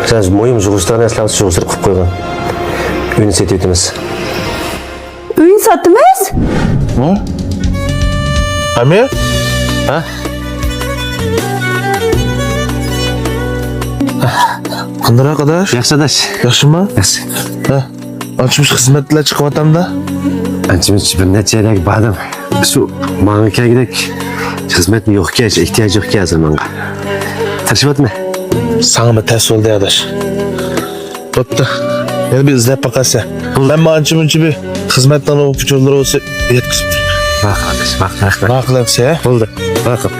Sen moyum juguşlarına eslavsı juguşlar kıp koygan. Ünü setiyetimiz. Ün satımız? Hı? Ami? Ha? Qanday arkadaş? Yaxşı adaş. Yaxshimi? Yaxşı. Ha. Açmış xizmatlar chiqyaptimda. Ançımız bir neçeylik badım. Şu mamika gidek. Hizmet mi yok ki, ihtiyaç yok ki zamanға. Tarışıp etme. Sana ters oldu arkadaş. Boptu. Beni bir izlep bakarsa. Ben mançı bir hizmetten o uçurlar olsa yetkizip. Bak kardeş, bak. Ne kılamsa ya? Oldu. Bakın.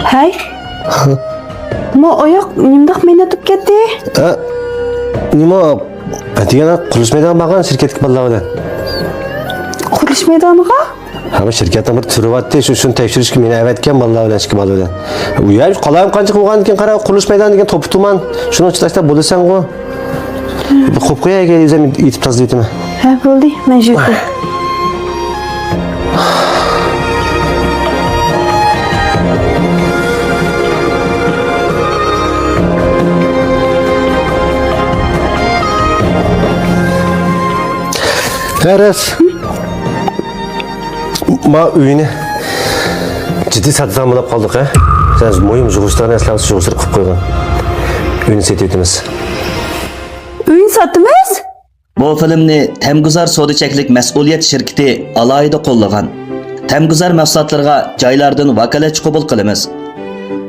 Hay. Ma ayak nimdaq meni atib ketdi? Nima? Atigana qurilish maydoniga borgan shirkatga bolalar. Qurilish maydoniga? Ama şirketten bir türü var diye şunu tekşiriş ki meni evetken bolalar bilan chiqib oladi. U yer qalayim qancha bo'lgan ekan qara qurilish maydoni degan to'pi tuman. Shuni chiqlashda bo'lasan ku. Bir qo'yib qo'yayga o'zim yetib tozlaytimi? Ha, bo'ldi. Men yurdim. Karas. Ma uyini ciddi satdan bo'lib qoldik, ha? Sen moyum juguşlarına eslavsı juguşlar kıp koygan. Uyini setiyetimiz. Ün satımız? Bu filmni Temguzar So'dichaklik mas'uliyat shirkati alohida qo'llagan. Temguzar mahsulotlarga joylardan vakolatchi qabul qilamiz.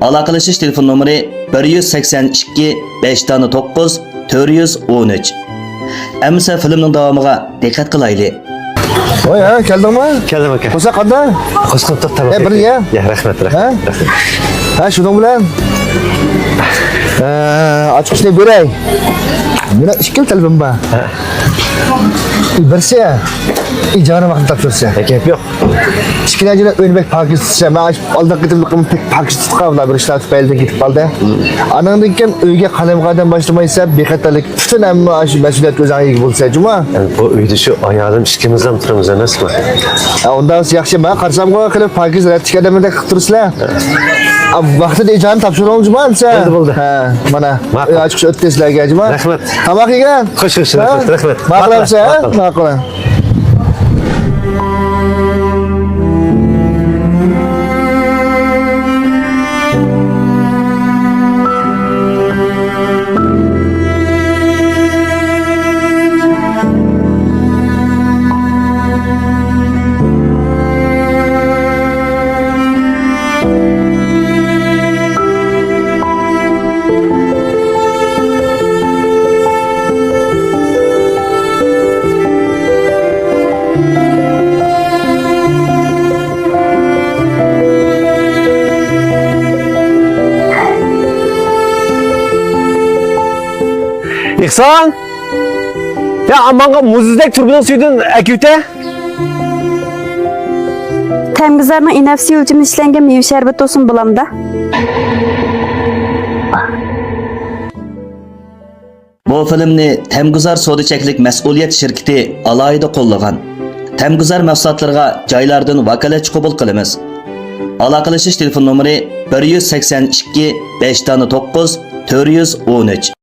Aloqalashish telefon nomeri 182 509 413. Amsa filmning davomiga diqqat qilaylik. Oy ha, keldingmi? Keldim aka. Bo'lsa qanday? Hoş qilib tamam. Bir ya. Ya rahmat. Ha, shuning bilan. Ochishni beray. Meni ikkil telefon bor. Birsi ijara vaqtida topshirsa. Gap yo'q. Kichkinagina o'ynbek pakistcha, men oldingi qitimliqim pek pakist qavla bir ishlar tufayli ketib qoldi. Anandan keyin uyga qalam qadam boshlamaysa, bexatarlik butun hamma shu mas'uliyat o'zingizga bo'lsa, juma. Bu uyda shu ayolım ishkimiz ham turamiz emasmi? Undan yaxshi, men qarsamga qilib pakist ratikadamda qilib tursizlar. Vaqtida ijarani topshiramiz juma-sa. Bo'ldi. Ha, mana ochiq o'tdingizlarga juma. Rahmat. Tomoq yegan. Xush, rahmat. Ma'qulsa, ma'qul. İhsan! Ya amanğa muzizdek turbunun suyudun aküte? Temgizarning inafsi o'lchami ishlangan meva sharbati olsun bulamda. Bu filmni Temguzar So'dichaklik mas'uliyat shirkati alohida qo'llagan. Temguzar mahsulotlarga joylardan vakolatchi qabul qilamiz. Aloqalashish telefon nomeri 182 509 413.